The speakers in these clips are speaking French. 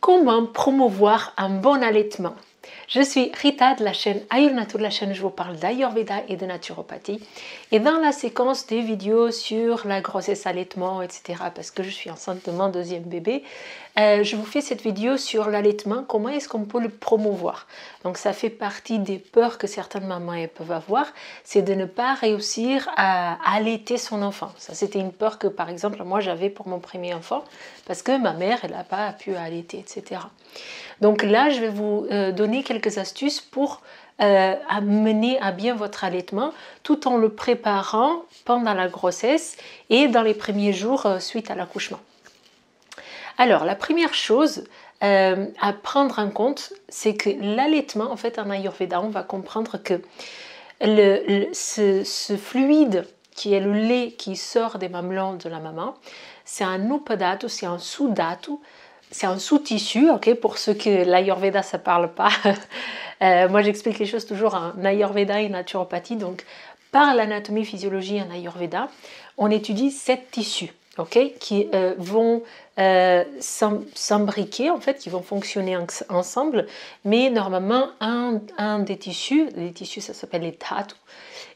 Comment promouvoir un bon allaitement? Je suis Rita de la chaîne Ayurnatur, la chaîne où je vous parle d'Ayurveda et de naturopathie. Et dans la séquence des vidéos sur la grossesse, allaitement, etc., parce que je suis enceinte de mon deuxième bébé, je vous fais cette vidéo sur l'allaitement, comment est-ce qu'on peut le promouvoir. Donc ça fait partie des peurs que certaines mamans peuvent avoir, c'est de ne pas réussir à allaiter son enfant. Ça, c'était une peur que, par exemple, moi j'avais pour mon premier enfant, parce que ma mère, elle n'a pas pu allaiter, etc. Donc là, je vais vous donner quelques astuces pour mener à bien votre allaitement tout en le préparant pendant la grossesse et dans les premiers jours suite à l'accouchement. Alors, la première chose à prendre en compte, c'est que l'allaitement, en fait, en Ayurveda, on va comprendre que ce fluide qui est le lait qui sort des mamelons de la maman, c'est un upadhatu, c'est un sudhatu, c'est un sous-tissu, ok, pour ceux que l'Ayurveda ça parle pas. Moi j'explique les choses toujours en Ayurveda et naturopathie. Donc par l'anatomie physiologie en Ayurveda, on étudie 7 tissus, ok, qui vont s'imbriquer en fait, qui vont fonctionner ensemble. Mais normalement un des tissus, les tissus ça s'appelle les dhatu,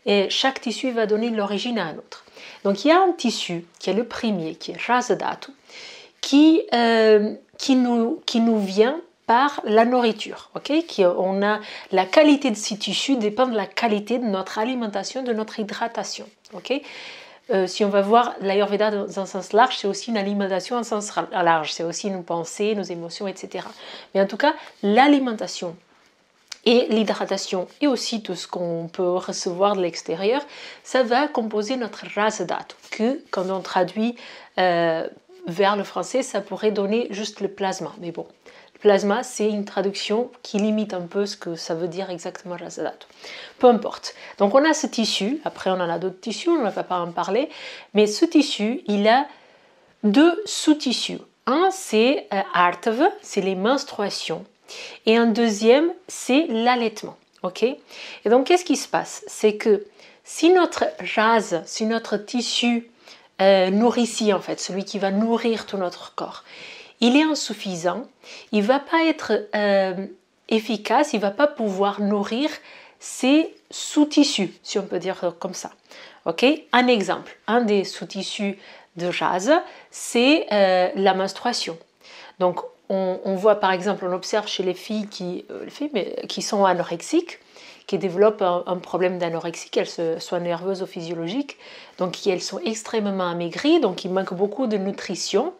et chaque tissu va donner l'origine à un autre. Donc il y a un tissu qui est le premier, qui est Rasadhatu, qui nous vient par la nourriture, ok? On a la qualité de ces tissus dépend de la qualité de notre alimentation, de notre hydratation, ok? Si on va voir l'Ayurveda dans un sens large, c'est aussi une alimentation en sens large, c'est aussi nos pensées, nos émotions, etc. Mais en tout cas, l'alimentation et l'hydratation et aussi tout ce qu'on peut recevoir de l'extérieur, ça va composer notre Rasadhatu, que quand on traduit vers le français, ça pourrait donner juste le plasma. Mais bon, le plasma, c'est une traduction qui limite un peu ce que ça veut dire exactement Rasadhatu. Peu importe. Donc on a ce tissu, après on en a d'autres tissus, on ne va pas en parler, mais ce tissu, il a 2 sous-tissus. Un, c'est Artava, c'est les menstruations. Et un deuxième, c'est l'allaitement. Ok? Et donc, qu'est-ce qui se passe? C'est que si notre jase, si notre tissu nourricier, en fait, celui qui va nourrir tout notre corps, il est insuffisant, il ne va pas être efficace, il ne va pas pouvoir nourrir ces sous-tissus, si on peut dire comme ça. Ok? Un exemple, un des sous-tissus de jase, c'est la menstruation. Donc, on voit par exemple, on observe chez les filles qui sont anorexiques, qui développent un problème d'anorexie, qu'elles soient nerveuses ou physiologiques, donc elles sont extrêmement amaigries, donc il manque beaucoup de nutrition.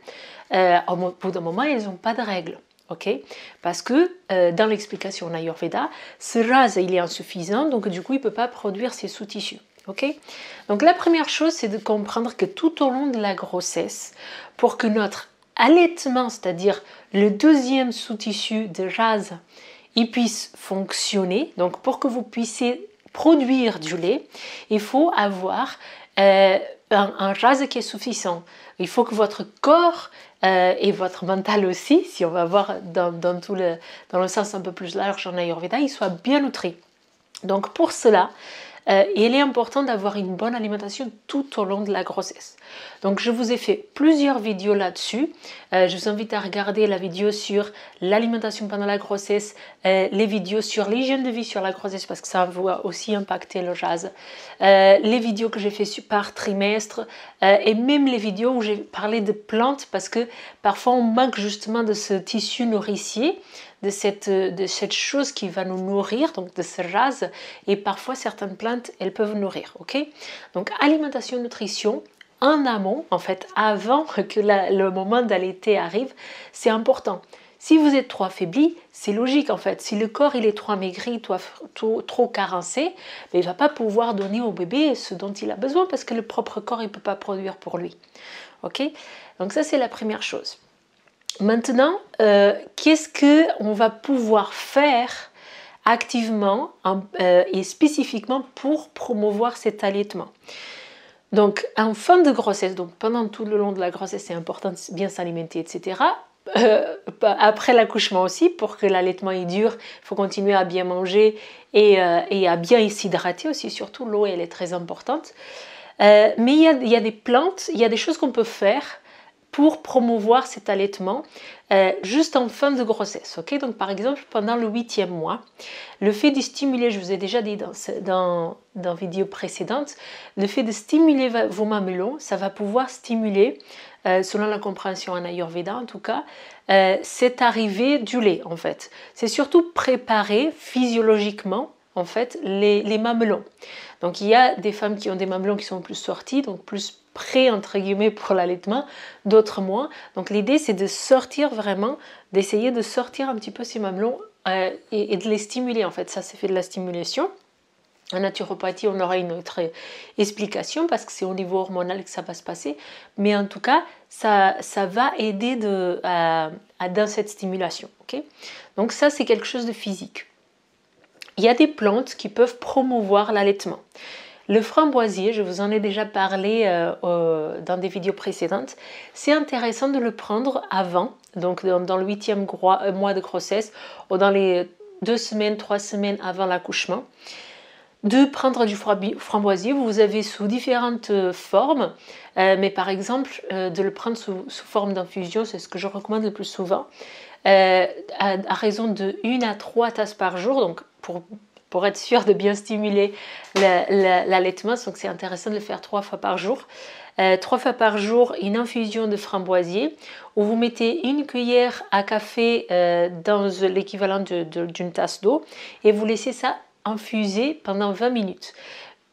Au bout d'un moment, elles n'ont pas de règles. Okay? Parce que dans l'explication Ayurveda, ce rase il est insuffisant, donc du coup il ne peut pas produire ces sous-tissus. Okay? Donc la première chose, c'est de comprendre que tout au long de la grossesse, pour que notre allaitement, c'est-à-dire le deuxième sous-tissu de jase, il puisse fonctionner, donc pour que vous puissiez produire du lait, il faut avoir un jase qui est suffisant. Il faut que votre corps et votre mental aussi, si on va voir dans le sens un peu plus large en Ayurveda, il soit bien nutri. Donc pour cela, il est important d'avoir une bonne alimentation tout au long de la grossesse. Donc je vous ai fait plusieurs vidéos là-dessus. Je vous invite à regarder la vidéo sur l'alimentation pendant la grossesse, les vidéos sur l'hygiène de vie sur la grossesse parce que ça va aussi impacter le jase, les vidéos que j'ai fait par trimestre et même les vidéos où j'ai parlé de plantes parce que parfois on manque justement de ce tissu nourricier, de cette chose qui va nous nourrir, donc de ce jase, et parfois certaines plantes, elles peuvent nourrir, ok? Donc alimentation, nutrition, en amont, en fait, avant que le moment d'allaiter arrive, c'est important. Si vous êtes trop affaibli, c'est logique en fait. Si le corps il est trop amaigri, trop carencé, il ne va pas pouvoir donner au bébé ce dont il a besoin parce que le propre corps il ne peut pas produire pour lui, ok? Donc ça c'est la première chose. Maintenant, qu'est-ce qu'on va pouvoir faire activement et spécifiquement pour promouvoir cet allaitement? Donc, en fin de grossesse, donc pendant tout le long de la grossesse, c'est important de bien s'alimenter, etc. Après l'accouchement aussi, pour que l'allaitement dure, il faut continuer à bien manger et à bien s'hydrater aussi, surtout l'eau, elle est très importante. Mais il y a des plantes, il y a des choses qu'on peut faire pour promouvoir cet allaitement juste en fin de grossesse. Ok, donc par exemple pendant le 8e mois, le fait de stimuler, je vous ai déjà dit dans vidéo précédente, le fait de stimuler vos mamelons, ça va pouvoir stimuler, selon la compréhension en Ayurveda en tout cas, cette arrivée du lait en fait. C'est surtout préparer physiologiquement en fait les mamelons. Donc il y a des femmes qui ont des mamelons qui sont plus sortis, donc plus prêts entre guillemets pour l'allaitement, d'autres moins. Donc l'idée c'est de sortir vraiment, d'essayer de sortir un petit peu ces mamelons et de les stimuler en fait. Ça c'est fait de la stimulation. En naturopathie, on aura une autre explication parce que c'est au niveau hormonal que ça va se passer. Mais en tout cas, ça va aider dans cette stimulation. Okay, donc ça, c'est quelque chose de physique. Il y a des plantes qui peuvent promouvoir l'allaitement. Le framboisier, je vous en ai déjà parlé dans des vidéos précédentes, c'est intéressant de le prendre avant, donc dans le 8e mois de grossesse ou dans les 2 semaines, 3 semaines avant l'accouchement. De prendre du framboisier, vous avez sous différentes formes, mais par exemple de le prendre sous forme d'infusion, c'est ce que je recommande le plus souvent, à raison de 1 à 3 tasses par jour, donc pour être sûr de bien stimuler l'allaitement, donc c'est intéressant de le faire 3 fois par jour. 3 fois par jour, une infusion de framboisier où vous mettez une cuillère à café dans l'équivalent d'une tasse d'eau et vous laissez ça infuser pendant 20 minutes.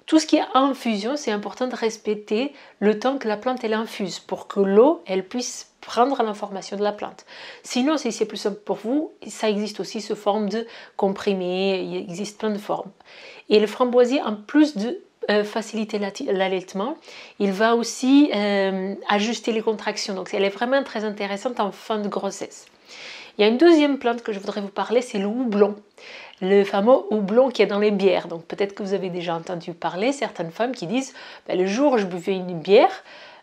Tout ce qui est infusion, c'est important de respecter le temps que la plante elle infuse pour que l'eau elle puisse prendre l'information de la plante. Sinon, si c'est plus simple pour vous, ça existe aussi sous forme de comprimé, il existe plein de formes. Et le framboisier, en plus de faciliter l'allaitement, il va aussi ajuster les contractions. Donc, elle est vraiment très intéressante en fin de grossesse. Il y a une deuxième plante que je voudrais vous parler, c'est le houblon. Le fameux houblon qui est dans les bières. Donc peut-être que vous avez déjà entendu parler, certaines femmes qui disent le jour où je buvais une bière,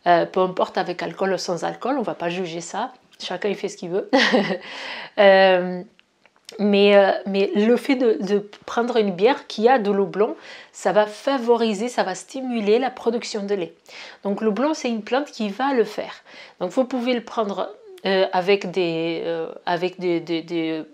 peu importe avec alcool ou sans alcool, on ne va pas juger ça, chacun il fait ce qu'il veut. Mais le fait de prendre une bière qui a de houblon, ça va favoriser, ça va stimuler la production de lait. Donc le houblon, c'est une plante qui va le faire. Donc vous pouvez le prendre avec des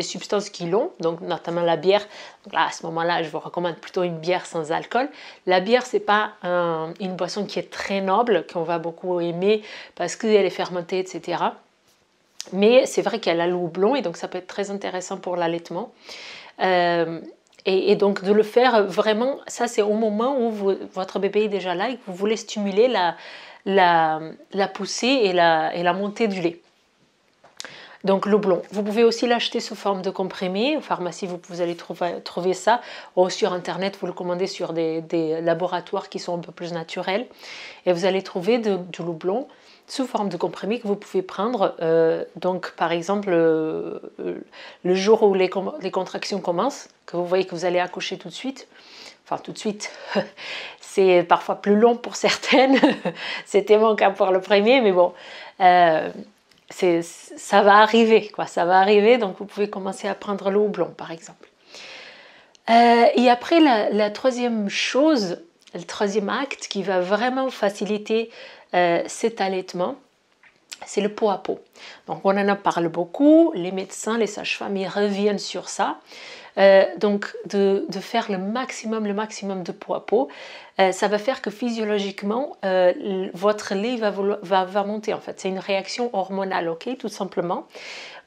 substances qui l'ont, donc notamment la bière. Donc là, à ce moment-là, je vous recommande plutôt une bière sans alcool. La bière, c'est pas une boisson qui est très noble, qu'on va beaucoup aimer parce qu'elle est fermentée, etc. Mais c'est vrai qu'elle a le houblon et donc ça peut être très intéressant pour l'allaitement. Et donc de le faire vraiment, ça c'est au moment où votre bébé est déjà là et que vous voulez stimuler la poussée et la montée du lait. Donc le houblon, vous pouvez aussi l'acheter sous forme de comprimé. En pharmacie, vous allez trouver ça. Ou sur internet, vous le commandez sur des laboratoires qui sont un peu plus naturels. Et vous allez trouver du houblon sous forme de comprimé que vous pouvez prendre. Donc par exemple, le jour où les contractions commencent, que vous voyez que vous allez accoucher tout de suite. Enfin tout de suite, c'est parfois plus long pour certaines. C'était mon cas pour le premier, mais bon... ça va arriver, quoi. Ça va arriver, donc vous pouvez commencer à prendre le houblon, par exemple. Et après, la troisième chose, le troisième acte qui va vraiment faciliter cet allaitement, c'est le pot à pot. Donc on en parle beaucoup, les médecins, les sages-femmes, ils reviennent sur ça. Donc de faire le maximum de pot à pot, ça va faire que physiologiquement votre lait va monter en fait. C'est une réaction hormonale, ok, tout simplement.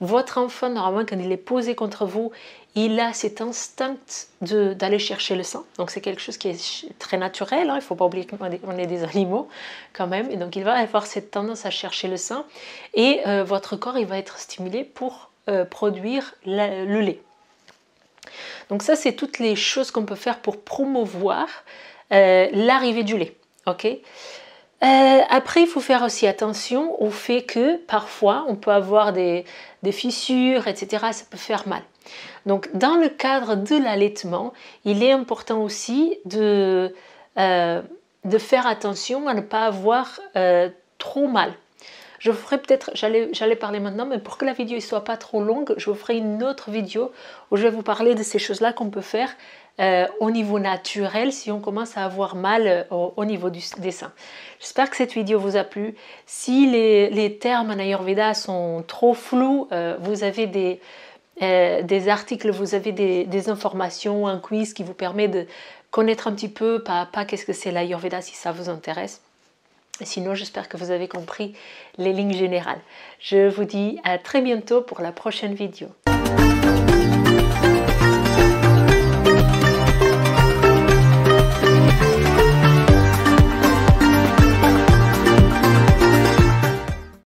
Votre enfant, normalement, quand il est posé contre vous, il a cet instinct d'aller chercher le sang. Donc c'est quelque chose qui est très naturel, hein. Il ne faut pas oublier qu'on est des animaux quand même. Et donc il va avoir cette tendance à chercher le sang et votre corps il va être stimulé pour produire le lait. Donc ça, c'est toutes les choses qu'on peut faire pour promouvoir l'arrivée du lait. Okay, après, il faut faire aussi attention au fait que parfois, on peut avoir des fissures, etc. Ça peut faire mal. Donc, dans le cadre de l'allaitement, il est important aussi de faire attention à ne pas avoir trop mal. Je vous ferai peut-être, j'allais parler maintenant, mais pour que la vidéo ne soit pas trop longue, je vous ferai une autre vidéo où je vais vous parler de ces choses-là qu'on peut faire au niveau naturel si on commence à avoir mal au niveau des seins. J'espère que cette vidéo vous a plu. Si les termes en Ayurveda sont trop flous, vous avez des articles, vous avez des informations, un quiz qui vous permet de connaître un petit peu pas à pas qu'est-ce que c'est l'Ayurveda si ça vous intéresse. Sinon, j'espère que vous avez compris les lignes générales. Je vous dis à très bientôt pour la prochaine vidéo.